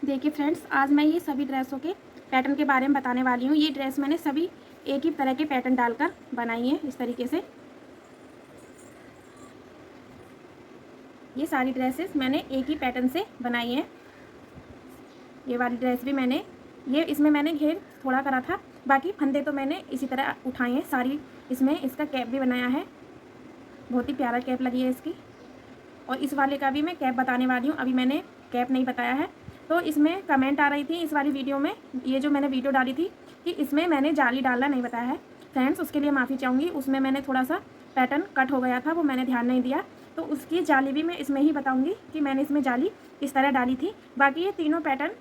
देखिए फ्रेंड्स, आज मैं ये सभी ड्रेसों के पैटर्न के बारे में बताने वाली हूँ। ये ड्रेस मैंने सभी एक ही तरह के पैटर्न डालकर बनाई है इस तरीके से। ये सारी ड्रेसेस मैंने एक ही पैटर्न से बनाई हैं। ये वाली ड्रेस भी इसमें मैंने घेर थोड़ा करा था, बाकी फंदे तो मैंने इसी तरह उठाए हैं सारी। इसमें इसका कैप भी बनाया है, बहुत ही प्यारा कैप लगी है इसकी। और इस वाले का भी मैं कैप बताने वाली हूँ, अभी मैंने कैप नहीं बताया है। तो इसमें कमेंट आ रही थी इस वाली वीडियो में, ये जो मैंने वीडियो डाली थी कि इसमें मैंने जाली डालना नहीं बताया है। फ्रेंड्स, उसके लिए माफ़ी चाहूँगी। उसमें मैंने थोड़ा सा पैटर्न कट हो गया था, वो मैंने ध्यान नहीं दिया। तो उसकी जाली भी मैं इसमें ही बताऊँगी कि मैंने इसमें जाली किस तरह डाली थी। बाकी ये तीनों पैटर्न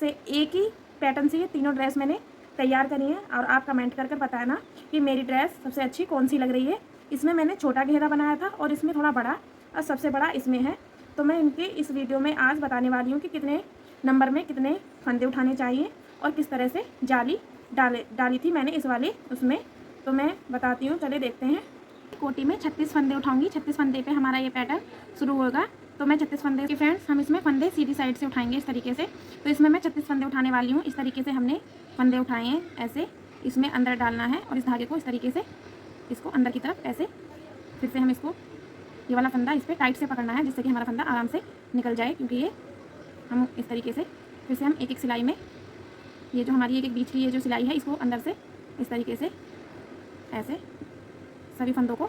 से एक ही पैटर्न से ये तीनों ड्रेस मैंने तैयार करी है। और आप कमेंट कर बताना कि मेरी ड्रेस सबसे अच्छी कौन सी लग रही है। इसमें मैंने छोटा घेरा बनाया था और इसमें थोड़ा बड़ा, और सबसे बड़ा इसमें है। तो मैं इनके इस वीडियो में आज बताने वाली हूँ कि कितने नंबर में कितने फंदे उठाने चाहिए और किस तरह से जाली डाली थी मैंने इस वाले उसमें। तो मैं बताती हूँ, चले देखते हैं। कोटी में 36 फंदे उठाऊंगी। 36 फंदे पे हमारा ये पैटर्न शुरू होगा। तो मैं 36 फंदे के फ्रेंड्स, हम इसमें फंदे सीधी साइड से उठाएंगे इस तरीके से। तो इसमें मैं 36 फंदे उठाने वाली हूँ। इस तरीके से हमने फंदे उठाए हैं, ऐसे इसमें अंदर डालना है और इस धागे को इस तरीके से इसको अंदर की तरफ ऐसे, फिर से हम इसको ये वाला फंदा इस पर टाइट से पकड़ना है जिससे कि हमारा फंदा आराम से निकल जाए। क्योंकि ये हम इस तरीके से फिर से हम एक एक सिलाई में, ये जो हमारी एक बीच की ये जो सिलाई है, इसको अंदर से इस तरीके से ऐसे सभी फंदों को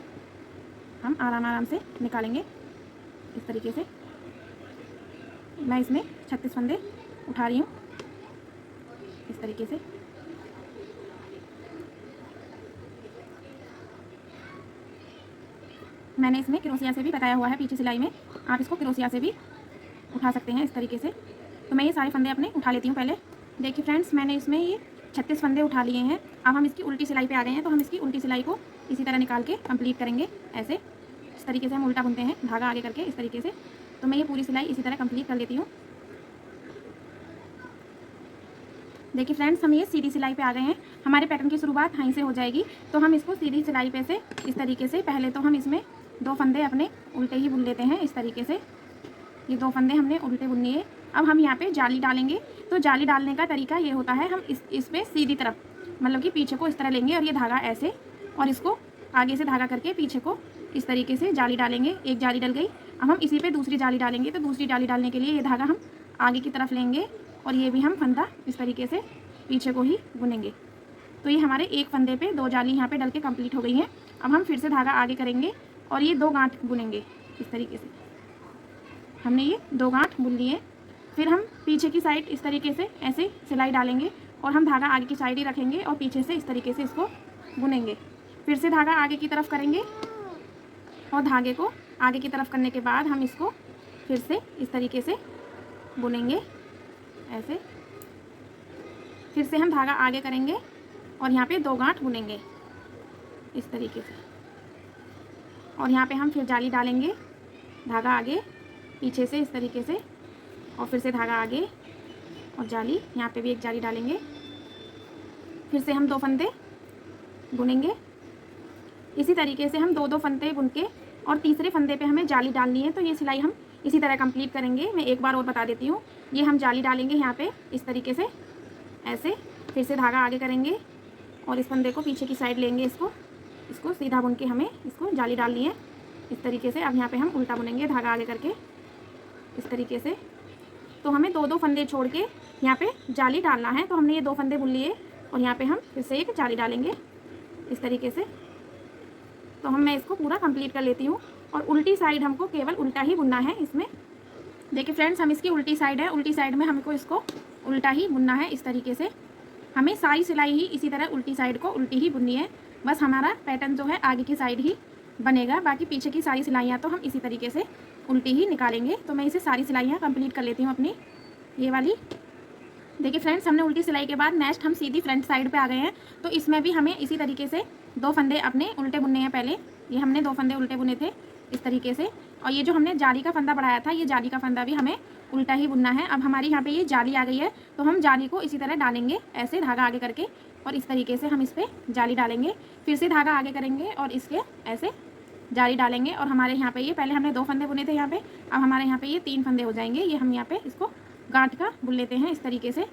हम आराम से निकालेंगे इस तरीके से। मैं इसमें 36 फंदे उठा रही हूँ इस तरीके से। मैंने इसमें क्रोशिया से भी बताया हुआ है पीछे सिलाई में, आप इसको क्रोशिया से भी उठा सकते हैं इस तरीके से। तो मैं ये सारे फंदे अपने उठा लेती हूँ पहले। देखिए फ्रेंड्स, मैंने इसमें ये 36 फंदे उठा लिए हैं। अब हम इसकी उल्टी सिलाई पे आ गए हैं। तो हम इसकी उल्टी सिलाई को इसी तरह निकाल के कंप्लीट करेंगे। ऐसे इस तरीके से हम उल्टा बुनते हैं, धागा आगे करके इस तरीके से। तो मैं ये पूरी सिलाई इसी तरह कंप्लीट कर लेती हूँ। देखिए फ्रेंड्स, हम ये सीधी सिलाई पे आ गए हैं। हमारे पैटर्न की शुरुआत यहीं से हो जाएगी। तो हम इसको सीधी सिलाई पे से इस तरीके से, पहले तो हम इसमें 2 फंदे अपने उल्टे ही बुन लेते हैं इस तरीके से। ये 2 फंदे हमने उल्टे बुन लिए। अब हम यहाँ पे जाली डालेंगे। तो जाली डालने का तरीका ये होता है, हम इस पे सीधी तरफ, मतलब कि पीछे को इस तरह लेंगे और ये धागा ऐसे, और इसको आगे से धागा करके पीछे को इस तरीके से जाली डालेंगे। एक जाली डल गई। अब हम इसी पे दूसरी जाली डालेंगे। तो दूसरी जाली डालने के लिए ये धागा हम आगे की तरफ लेंगे और ये भी हम फंदा इस तरीके से पीछे को ही बुनेंगे। तो ये हमारे एक फंदे पे 2 जाली यहाँ पे डल के कंप्लीट हो गई हैं। अब हम फिर से धागा आगे करेंगे और ये 2 गांठ बुनेंगे इस तरीके से। हमने ये 2 गांठ बुन लिए। फिर हम पीछे की साइड इस तरीके से ऐसे सिलाई डालेंगे और हम धागा आगे की साइड ही रखेंगे और पीछे से इस तरीके से इसको बुनेंगे। फिर से धागा आगे की तरफ करेंगे और धागे को आगे की तरफ करने के बाद हम इसको फिर से इस तरीके से बुनेंगे ऐसे। फिर से हम धागा आगे करेंगे और यहाँ पे 2 गांठ बुनेंगे इस तरीके से। और यहाँ पे हम फिर जाली डालेंगे, धागा आगे पीछे से इस तरीके से, और फिर से धागा आगे और जाली, यहाँ पे भी एक जाली डालेंगे। फिर से हम 2 फंदे बुनेंगे इसी तरीके से। हम 2-2 फंदे बुन के और तीसरे फंदे पे हमें जाली डालनी है। तो ये सिलाई हम इसी तरह कंप्लीट करेंगे। मैं एक बार और बता देती हूँ। ये हम जाली डालेंगे यहाँ पे इस तरीके से ऐसे, फिर से धागा आगे करेंगे और इस फंदे को पीछे की साइड लेंगे, इसको सीधा बुन के हमें इसको जाली डालनी है इस तरीके से। अब यहाँ पे हम उल्टा बुनेंगे धागा आगे करके इस तरीके से। तो हमें 2-2 फंदे छोड़ के यहाँ पे जाली डालना है। तो हमने ये 2 फंदे बुन लिए और यहाँ पे हम फिर से एक जाली डालेंगे इस तरीके से। तो मैं इसको पूरा कंप्लीट कर लेती हूँ। और उल्टी साइड हमको केवल उल्टा ही बुनना है इसमें। देखिए फ्रेंड्स, हम इसकी उल्टी साइड है, उल्टी साइड में हमको इसको उल्टा ही बुनना है इस तरीके से। हमें सारी सिलाई ही इसी तरह उल्टी साइड को उल्टी ही बुननी है। बस हमारा पैटर्न जो है आगे की साइड ही बनेगा, बाकी पीछे की सारी सिलाइयाँ तो हम इसी तरीके से उल्टी ही निकालेंगे। तो मैं इसे सारी सिलाइयाँ कंप्लीट कर लेती हूँ अपनी ये वाली। देखिए फ्रेंड्स, हमने उल्टी सिलाई के बाद नेक्स्ट हम सीधी फ्रंट साइड पे आ गए हैं। तो इसमें भी हमें इसी तरीके से 2 फंदे अपने उल्टे बुनने हैं। पहले ये हमने 2 फंदे उल्टे बुने थे इस तरीके से। और ये जो हमने जाली का फंदा बढ़ाया था, ये जाली का फंदा भी हमें उल्टा ही बुनना है। अब हमारी यहाँ पे ये जाली आ गई है। तो हम जाली को इसी तरह डालेंगे ऐसे, धागा आगे करके, और इस तरीके से हम इस पर जाली डालेंगे। फिर से धागा आगे करेंगे और इसके ऐसे जाली डालेंगे। और हमारे यहाँ पे ये पहले हमने 2 फंदे बुने थे यहाँ पे, अब हमारे यहाँ पे ये 3 फंदे हो जाएंगे। ये हम यहाँ पे इसको गांठ का बुन लेते हैं इस तरीके से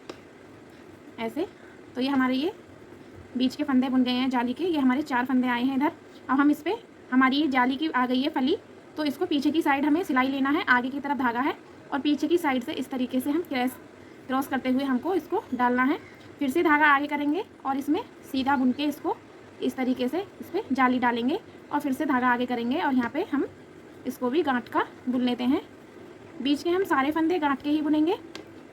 ऐसे। तो ये हमारे ये बीच के फंदे बुन गए हैं जाली के, ये हमारे 4 फंदे आए हैं इधर। अब हम इस पर हमारी ये जाली की आ गई है फली, तो इसको पीछे की साइड हमें सिलाई लेना है, आगे की तरफ धागा है और पीछे की साइड से इस तरीके से हम क्रॉस करते हुए हमको इसको डालना है। फिर से धागा आगे करेंगे और इसमें सीधा बुन के इसको इस तरीके से इस पर जाली डालेंगे और फिर से धागा आगे करेंगे और यहाँ पे हम इसको भी गांठ का बुन लेते हैं। बीच के हम सारे फंदे गांठ के ही बुनेंगे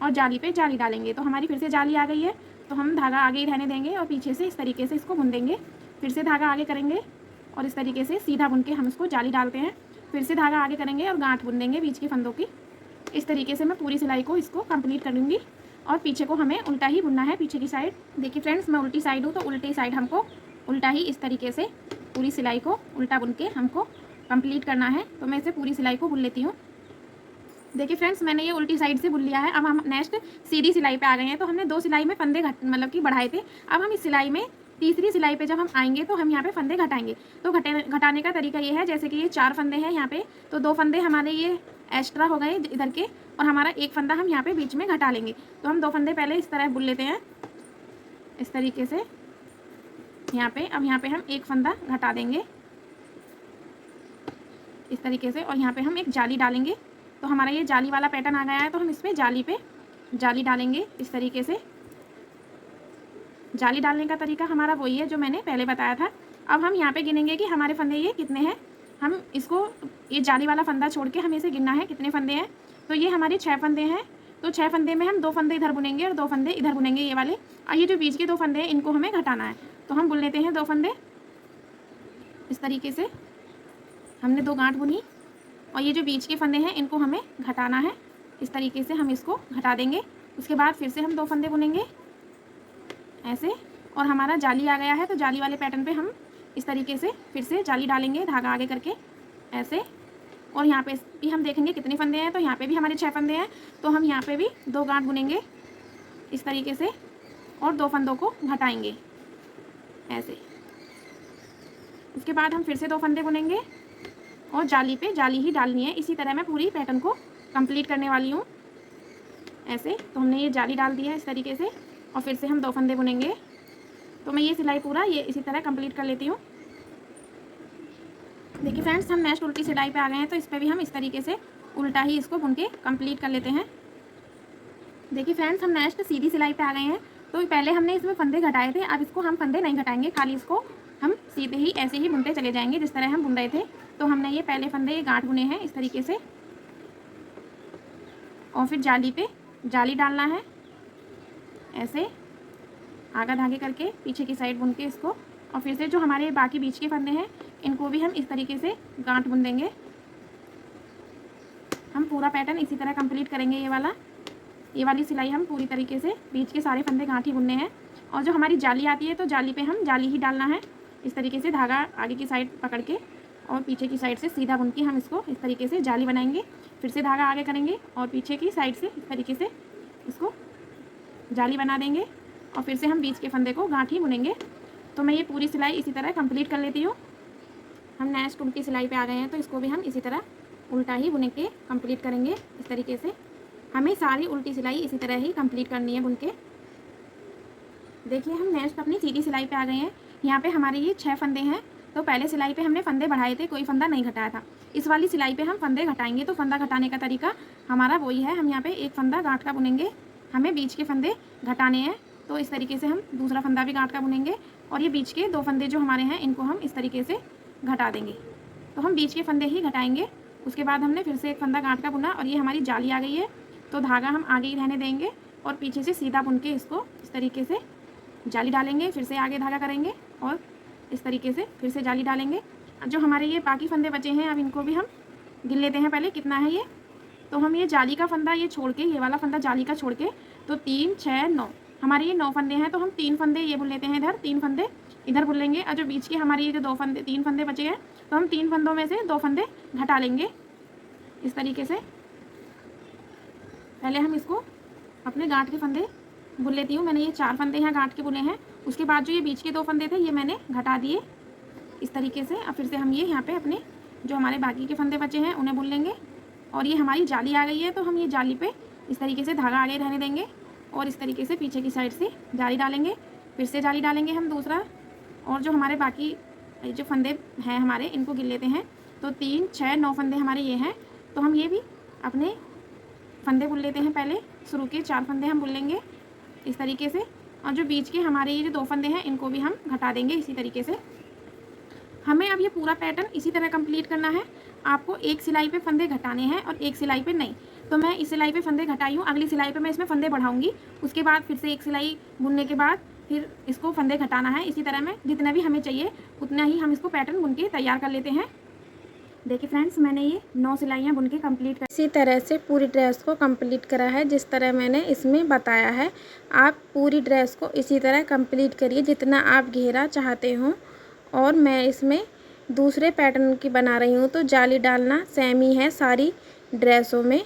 और जाली पे जाली डालेंगे। तो हमारी फिर से जाली आ गई है, तो हम धागा आगे ही रहने देंगे और पीछे से इस तरीके से इसको बुन देंगे। फिर से धागा आगे करेंगे और इस तरीके से सीधा बुन के हम इसको जाली डालते हैं। फिर से धागा आगे करेंगे और गांठ बुन देंगे बीच के फंदों की। इस तरीके से मैं पूरी सिलाई को इसको कंप्लीट कर लूँगी और पीछे को हमें उल्टा ही बुनना है, पीछे की साइड। देखिए फ्रेंड्स, मैं उल्टी साइड हूँ, तो उल्टी साइड हमको उल्टा ही इस तरीके से पूरी सिलाई को उल्टा बुन के हमको कंप्लीट करना है। तो मैं इसे पूरी सिलाई को बुन लेती हूँ। देखिए फ्रेंड्स, मैंने ये उल्टी साइड से बुन लिया है। अब हम नेक्स्ट सीधी सिलाई पे आ गए हैं। तो हमने 2 सिलाई में फंदे मतलब कि बढ़ाए थे। अब हम इस सिलाई में तीसरी सिलाई पे जब हम आएंगे तो हम यहाँ पे फंदे घटाएंगे। तो घटाने का तरीका ये है, जैसे कि ये 4 फंदे हैं यहाँ पे, तो 2 फंदे हमारे ये एक्स्ट्रा हो गए इधर के और हमारा एक फंदा हम यहाँ पे बीच में घटा लेंगे। तो हम 2 फंदे पहले इस तरह बुन लेते हैं इस तरीके से यहाँ पे। अब यहाँ पे हम एक फंदा घटा देंगे इस तरीके से और यहाँ पे हम एक जाली डालेंगे। तो हमारा ये जाली वाला पैटर्न आ गया है, तो हम इसमें जाली पे जाली डालेंगे इस तरीके से। जाली डालने का तरीका हमारा वही है जो मैंने पहले बताया था। अब हम यहाँ पे गिनेंगे कि हमारे फंदे ये कितने हैं। हम इसको ये जाली वाला फंदा छोड़ के हमें इसे गिनना है कितने फंदे हैं। तो ये हमारे 6 फंदे हैं। तो 6 फंदे में हम 2 फंदे इधर बुनेंगे और 2 फंदे इधर बुनेंगे ये वाले। और ये जो बीच के 2 फंदे हैं इनको हमें घटाना है। तो हम बुन लेते हैं 2 फंदे इस तरीके से। हमने 2 गांठ बुनी और ये जो बीच के फंदे हैं इनको हमें घटाना है इस तरीके से। हम इसको घटा देंगे। उसके बाद फिर से हम 2 फंदे बुनेंगे ऐसे और हमारा जाली आ गया है। तो जाली वाले पैटर्न पे हम इस तरीके से फिर से जाली डालेंगे धागा आगे करके ऐसे। और यहाँ पे भी हम देखेंगे कितने फंदे हैं। तो यहाँ पे भी हमारे 6 फंदे हैं। तो हम यहाँ पे भी 2 गांठ बुनेंगे इस तरीके से और 2 फंदों को घटाएंगे ऐसे। उसके बाद हम फिर से 2 फंदे बुनेंगे और जाली पे जाली ही डालनी है। इसी तरह मैं पूरी पैटर्न को कंप्लीट करने वाली हूँ ऐसे। तो हमने ये जाली डाल दी है इस तरीके से और फिर से हम 2 फंदे बुनेंगे। तो मैं ये सिलाई पूरा ये इसी तरह कंप्लीट कर लेती हूँ। देखिए फ्रेंड्स, हम नेक्स्ट उल्टी सिलाई पे आ गए हैं। तो इस पर भी हम इस तरीके से उल्टा ही इसको बुन के कंप्लीट कर लेते हैं। देखिए फ्रेंड्स, हम नेक्स्ट सीधी सिलाई पे आ गए हैं। तो पहले हमने इसमें फंदे घटाए थे, अब इसको हम फंदे नहीं घटाएंगे, खाली इसको हम सीधे ही ऐसे ही बुनते चले जाएंगे जिस तरह हम बुन रहे थे। तो हमने ये पहले फंदे गांठ बुने हैं इस तरीके से और फिर जाली पे जाली डालना है ऐसे आगा धागे करके पीछे की साइड बुन के इसको। और फिर से जो हमारे बाकी बीच के फंदे हैं इनको भी हम इस तरीके से गांठ बुन देंगे। हम पूरा पैटर्न इसी तरह कंप्लीट करेंगे। ये वाली सिलाई हम पूरी तरीके से बीच के सारे फंदे गांठ ही बुनने हैं। और जो हमारी जाली आती है तो जाली पे हम जाली ही डालना है इस तरीके से धागा आगे की साइड पकड़ के और पीछे की साइड से सीधा बुन के हम इसको इस तरीके से जाली बनाएंगे। फिर से धागा आगे करेंगे और पीछे की साइड से इस तरीके से इसको जाली बना देंगे और फिर से हम बीच के फंदे को गांठ ही बुनेंगे। तो मैं ये पूरी सिलाई इसी तरह कंप्लीट कर लेती हूँ। हम नेक्स्ट उल्टी सिलाई पे आ गए हैं। तो इसको भी हम इसी तरह उल्टा ही बुन के कंप्लीट करेंगे इस तरीके से। हमें सारी उल्टी सिलाई इसी तरह ही कंप्लीट करनी है बुन के। देखिए, हम नेक्स्ट अपनी सीधी सिलाई पे आ गए हैं। यहाँ पे हमारे ये 6 फंदे हैं। तो पहले सिलाई पे हमने फंदे बढ़ाए थे, कोई फंदा नहीं घटाया था। इस वाली सिलाई पे हम फंदे घटाएंगे। तो फंदा घटाने का तरीका हमारा वही है। हम यहाँ पे एक फंदा गांठ का बुनेंगे, हमें बीच के फंदे घटाने हैं। तो इस तरीके से हम दूसरा फंदा भी गांठ का बुनेंगे और ये बीच के 2 फंदे जो हमारे हैं इनको हम इस तरीके से घटा देंगे। तो हम बीच के फंदे ही घटाएंगे। उसके बाद हमने फिर से एक फंदा गांठ का बुना और ये हमारी जाली आ गई है। तो धागा हम आगे ही रहने देंगे और पीछे से सीधा बुन के इसको इस तरीके से जाली डालेंगे। फिर से आगे धागा करेंगे और इस तरीके से फिर से जाली डालेंगे। जो हमारे ये बाकी फंदे बचे हैं अब इनको भी हम गिन लेते हैं पहले कितना है ये। तो हम ये जाली का फंदा ये छोड़ के, ये वाला फंदा जाली का छोड़ के, तो 3 6 9 हमारे ये 9 फंदे हैं। तो हम 3 फंदे ये बुन लेते हैं इधर, 3 फंदे इधर बुन लेंगे। और जो बीच के हमारे ये जो 3 फंदे बचे हैं तो हम 3 फंदों में से 2 फंदे घटा लेंगे इस तरीके से। पहले हम इसको अपने गांठ के फंदे बुन लेती हूँ। मैंने ये 4 फंदे यहाँ गांठ के बुने हैं। उसके बाद जो ये बीच के 2 फंदे थे ये मैंने घटा दिए इस तरीके से। अब फिर से हम ये यहाँ पे अपने जो हमारे बाकी के फंदे बचे हैं उन्हें बुन लेंगे। और ये हमारी जाली आ गई है तो हम ये जाली पे इस तरीके से धागा आगे रहने देंगे और इस तरीके से पीछे की साइड से जाली डालेंगे, फिर से जाली डालेंगे हम दूसरा। और जो हमारे बाकी जो फंदे हैं हमारे, इनको गिन लेते हैं। तो 3, 6, 9 फंदे हमारे ये हैं। तो हम ये भी अपने फंदे बुन लेते हैं। पहले शुरू के 4 फंदे हम बुन लेंगे इस तरीके से, और जो बीच के हमारे ये जो 2 फंदे हैं इनको भी हम घटा देंगे इसी तरीके से। हमें अब ये पूरा पैटर्न इसी तरह कंप्लीट करना है। आपको एक सिलाई पे फंदे घटाने हैं और एक सिलाई पे नहीं। तो मैं इस सिलाई पे फंदे घटाई हूँ, अगली सिलाई पे मैं इसमें फंदे बढ़ाऊंगी। उसके बाद फिर से एक सिलाई बुनने के बाद फिर इसको फंदे घटाना है। इसी तरह में जितना भी हमें चाहिए उतना ही हम इसको पैटर्न बुन के तैयार कर लेते हैं। देखिए फ्रेंड्स, मैंने ये 9 सिलाइयाँ बुन के कंप्लीट कर इसी तरह से पूरी ड्रेस को कंप्लीट करा है, जिस तरह मैंने इसमें बताया है। आप पूरी ड्रेस को इसी तरह कंप्लीट करिए जितना आप घेरा चाहते हो। और मैं इसमें दूसरे पैटर्न की बना रही हूँ, तो जाली डालना सेम ही है सारी ड्रेसों में।